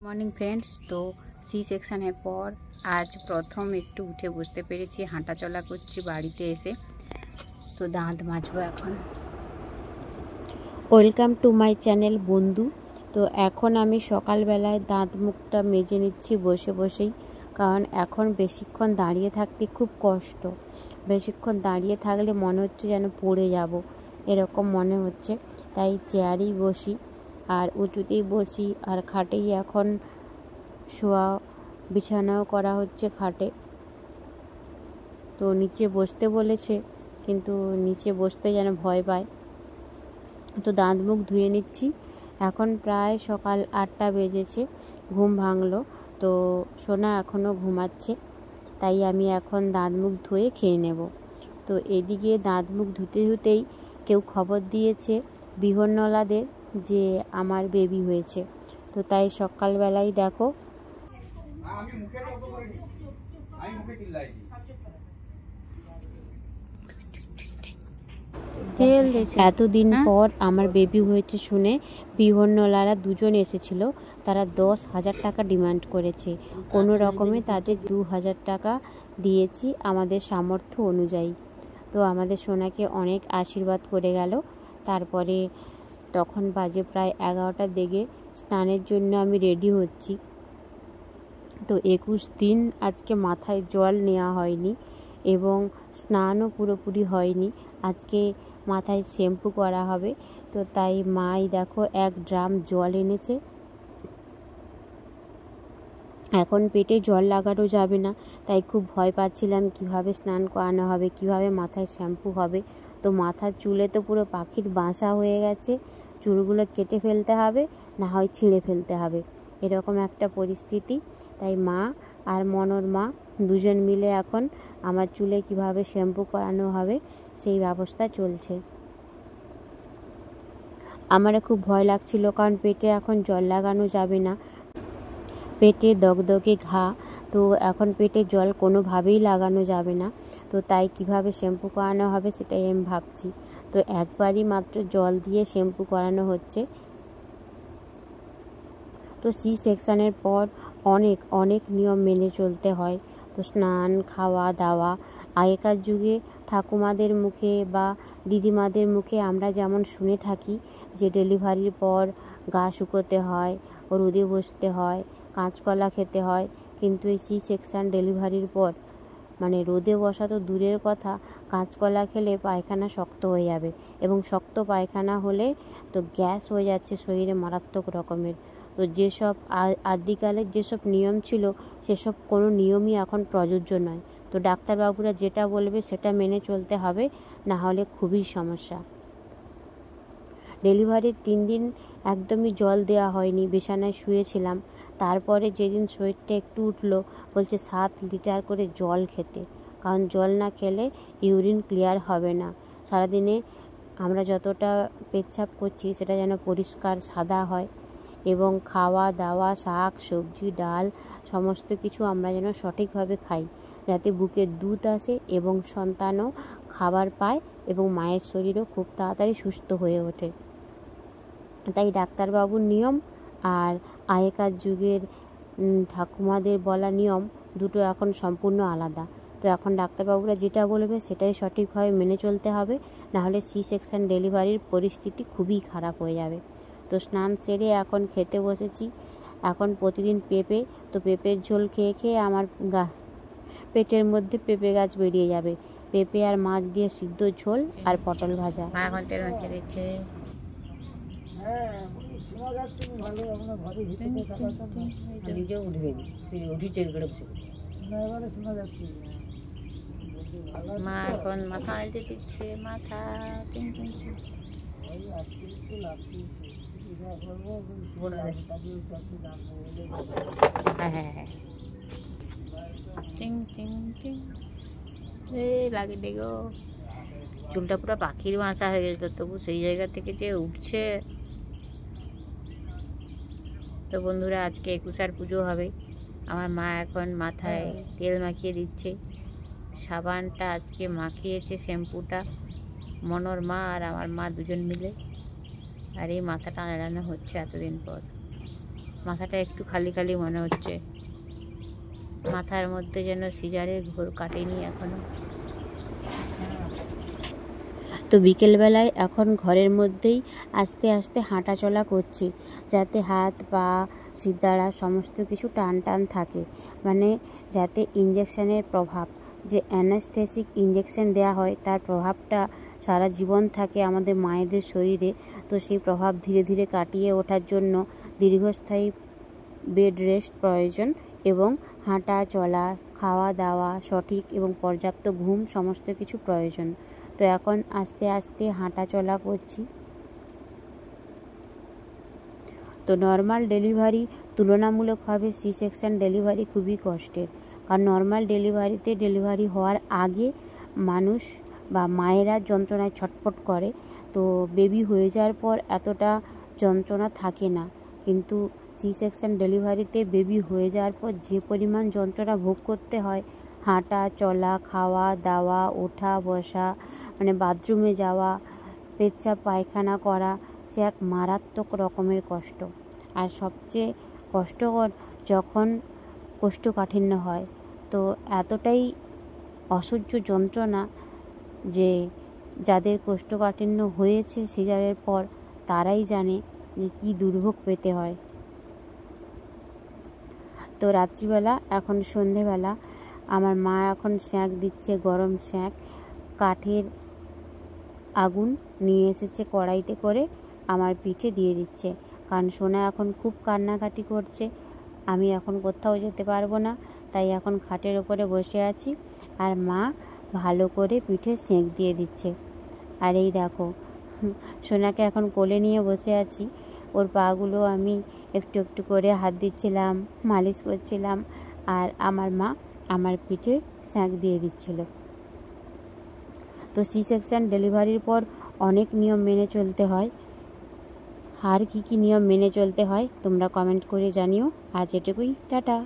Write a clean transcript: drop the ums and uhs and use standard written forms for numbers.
Morning friends. তো C সেকশনের পর আজ প্রথম একটু উঠে বসতে পেরেছি, হাঁটা চলা করছি বাড়িতে এসে। তো দাঁত মাজবো এখন। ওয়েলকাম টু মাই চ্যানেল বন্ধু। তো এখন আমি সকালবেলায় দাঁত মুখটা মেজে নিচ্ছি বসে বসেই, কারণ এখন বেশিক্ষণ দাঁড়িয়ে থাকতে খুব কষ্ট। বেশিক্ষণ দাঁড়িয়ে থাকলে মনে হচ্ছে যেন পড়ে যাব, এরকম মনে হচ্ছে। তাই চেয়ারেই বসি আর উঁচুতেই বসি, আর খাটেই এখন শোয়া, বিছানাও করা হচ্ছে খাটে। তো নিচে বসতে বলেছে, কিন্তু নিচে বসতে যেন ভয় পায়। তো দাঁত মুখ ধুয়ে নিচ্ছি। এখন প্রায় সকাল 8টা বেজেছে, ঘুম ভাঙলো। তো সোনা এখনও ঘুমাচ্ছে, তাই আমি এখন দাঁত মুখ ধুয়ে খেয়ে নেব। তো এদিকে দাঁত মুখ ধুতে ধুতেই কেউ খবর দিয়েছে বিহন্নলাদের যে আমার বেবি হয়েছে। তো তাই সকালবেলায় দেখো এতদিন পর আমার বেবি হয়েছে শুনে বিহন্নলারা দুজন এসেছিল। তারা 10,000 টাকা ডিমান্ড করেছে। কোনো রকমে তাদের 2,000 টাকা দিয়েছি আমাদের সামর্থ্য অনুযায়ী। তো আমাদের সোনাকে অনেক আশীর্বাদ করে গেল। তারপরে তখন বাজে প্রায় 11টার দিকে, স্নানের জন্য আমি রেডি হচ্ছি। তো 21 দিন আজকে মাথায় জল নেওয়া হয়নি এবং স্নানও পুরোপুরি হয়নি। আজকে মাথায় শ্যাম্পু করা হবে। তো তাই মাই দেখো 1 ড্রাম জল এনেছে। এখন পেটে জল লাগানো যাবে না, তাই খুব ভয় পাচ্ছিলাম কিভাবে স্নান করানো হবে, কিভাবে মাথায় শ্যাম্পু হবে। তো মাথার চুলে তো পুরো পাখির বাসা হয়ে গেছে, চুলগুলো কেটে ফেলতে হবে, না হয় ছিঁড়ে ফেলতে হবে, এরকম একটা পরিস্থিতি। তাই মা আর মনোর মা দুজন মিলে এখন আমার চুলে কিভাবে শ্যাম্পু করানো হবে সেই ব্যবস্থা চলছে। আমারও খুব ভয় লাগছিল, কারণ পেটে এখন জল লাগানো যাবে না, পেটে দগদগে ঘা। তো এখন পেটে জল কোনোভাবেই লাগানো যাবে না। তো তাই কিভাবে শ্যাম্পু করানো হবে সেটাই আমি ভাবছি। তো একবারই মাত্র জল দিয়ে শ্যাম্পু করানো হচ্ছে। তো সি সেকশানের পর অনেক অনেক নিয়ম মেনে চলতে হয়। তো স্নান, খাওয়া দাওয়া, আগেকার যুগে ঠাকুমাদের মুখে বা দিদিমাদের মুখে আমরা যেমন শুনে থাকি যে ডেলিভারির পর গা শুকোতে হয়, রোদে বসতে হয়, কাঁচকলা খেতে হয়, কিন্তু এই সি সেকশান ডেলিভারির পর মানে রোদে বসা তো দূরের কথা, কাঁচকলা খেলে পায়খানা শক্ত হয়ে যাবে, এবং শক্ত পায়খানা হলে তো গ্যাস হয়ে যাচ্ছে শরীরে মারাত্মক রকমের। তো যেসব আদিকালের যেসব নিয়ম ছিল সেসব কোনো নিয়মই এখন প্রযোজ্য নয়। তো ডাক্তারবাবুরা যেটা বলবে সেটা মেনে চলতে হবে, না হলে খুবই সমস্যা। ডেলিভারির 3 দিন একদমই জল দেওয়া হয়নি, বিছানায় শুয়েছিলাম। তারপরে যেদিন শরীরটা একটু উঠলো, বলছে 7 লিটার করে জল খেতে, কারণ জল না খেলে ইউরিন ক্লিয়ার হবে না। সারাদিনে আমরা যতটা পেচ্ছাপ করছি সেটা যেন পরিষ্কার সাদা হয়, এবং খাওয়া দাওয়া, শাক সবজি ডাল সমস্ত কিছু আমরা যেন সঠিকভাবে খাই, যাতে বুকে দুধ আসে এবং সন্তানও খাবার পায় এবং মায়ের শরীরও খুব তাড়াতাড়ি সুস্থ হয়ে ওঠে। তাই ডাক্তারবাবুর নিয়ম আর আগেকার যুগের ঠাকুমাদের বলা নিয়ম দুটো এখন সম্পূর্ণ আলাদা। তো এখন ডাক্তারবাবুরা যেটা বলবে সেটাই সঠিকভাবে মেনে চলতে হবে, নাহলে সি সেকশন ডেলিভারির পরিস্থিতি খুবই খারাপ হয়ে যাবে। তো স্নান সেরে এখন খেতে বসেছি। এখন প্রতিদিন পেঁপে, তো পেঁপের ঝোল খেয়ে খেয়ে আমার পেটের মধ্যে পেঁপে গাছ বেরিয়ে যাবে। পেঁপে আর মাছ দিয়ে সিদ্ধ ঝোল আর পটল ভাজা। এখন তেল মেখে দিচ্ছে। নিজেও উঠবেন, উঠিছে মা এখন মাথা আলতে দিচ্ছে, মাথা হ্যাঁ হ্যাঁ হ্যাঁ টিং টিং টিং লাগে দেখো। চুলটা পুরো পাখির বাসা হয়ে গেছিল, তবু সেই জায়গা থেকে যে উঠছে। তো বন্ধুরা, আজকে 21 পুজো হবে। আমার মা এখন মাথায় তেল মাখিয়ে দিচ্ছে। সাবানটা আজকে মাখিয়েছে, শ্যাম্পুটা মনোর মা আর আমার মা দুজন মিলে। আর এই মাথাটা আনানো হচ্ছে এতদিন পর। মাথাটা একটু খালি খালি মনে হচ্ছে, মাথার মধ্যে যেন সিজারের ঘোর কাটেনি এখনো। তো বিকেলবেলায় এখন ঘরের মধ্যেই আস্তে আস্তে হাঁটা চলা করছি, যাতে হাত পা সিদ্ধারা সমস্ত কিছু টান টান থাকে, মানে যাতে ইঞ্জেকশনের প্রভাব, যে অ্যানাস্থেসিক ইঞ্জেকশন দেওয়া হয় তার প্রভাবটা সারা জীবন থাকে আমাদের মায়েদের শরীরে। তো সেই প্রভাব ধীরে ধীরে কাটিয়ে ওঠার জন্য দীর্ঘস্থায়ী বেড রেস্ট প্রয়োজন, এবং হাঁটা চলা, খাওয়া দাওয়া সঠিক এবং পর্যাপ্ত ঘুম সমস্ত কিছু প্রয়োজন। তো এখন আস্তে আস্তে হাঁটা চলা করছি। তো নর্মাল ডেলিভারি তুলনামূলকভাবে সি সেকশন ডেলিভারি খুবই কষ্টের, কারণ নর্মাল ডেলিভারিতে ডেলিভারি হওয়ার আগে মানুষ বা মায়েরা যন্ত্রণায় ছটফট করে, তো বেবি হয়ে যাওয়ার পর এতটা যন্ত্রণা থাকে না। কিন্তু সি সেকশন ডেলিভারিতে বেবি হয়ে যাওয়ার পর যে পরিমাণ যন্ত্রণা ভোগ করতে হয়, হাঁটা চলা, খাওয়া দাওয়া, ওঠা বসা, মানে বাথরুমে যাওয়া, পেচ্ছাপ পায়খানা করা, সে এক মারাত্মক রকমের কষ্ট। আর সবচেয়ে কষ্টকর যখন কোষ্ঠকাঠিন্য হয়, তো এতটাই অসহ্য যন্ত্রণা যে যাদের কোষ্ঠকাঠিন্য হয়েছে সিজারের পর তারাই জানে যে কী দুর্ভোগ পেতে হয়। তো রাত্রিবেলা, এখন সন্ধেবেলা, আমার মা এখন স্যাঁক দিচ্ছে, গরম স্যাঁক, কাঠের আগুন নিয়ে এসেছে কড়াইতে করে, আমার পিঠে দিয়ে দিচ্ছে। কারণ সোনা এখন খুব কান্নাকাটি করছে, আমি এখন কোথাও যেতে পারবো না, তাই এখন খাটের ওপরে বসে আছি, আর মা ভালো করে পিঠে সেঁক দিয়ে দিচ্ছে। আর এই দেখো সোনাকে এখন কোলে নিয়ে বসে আছি, ওর পাগুলো আমি একটু একটু করে হাত দিচ্ছিলাম, মালিশ করছিলাম, আর আমার মা আমার পিঠে সেঁক দিয়ে দিচ্ছিল। তো সি সেকশন ডেলিভারির পর অনেক নিয়ম মেনে চলতে হয়। আর কী কী নিয়ম মেনে চলতে হয় তোমরা কমেন্ট করে জানিও। আজ এটুকুই, টাটা।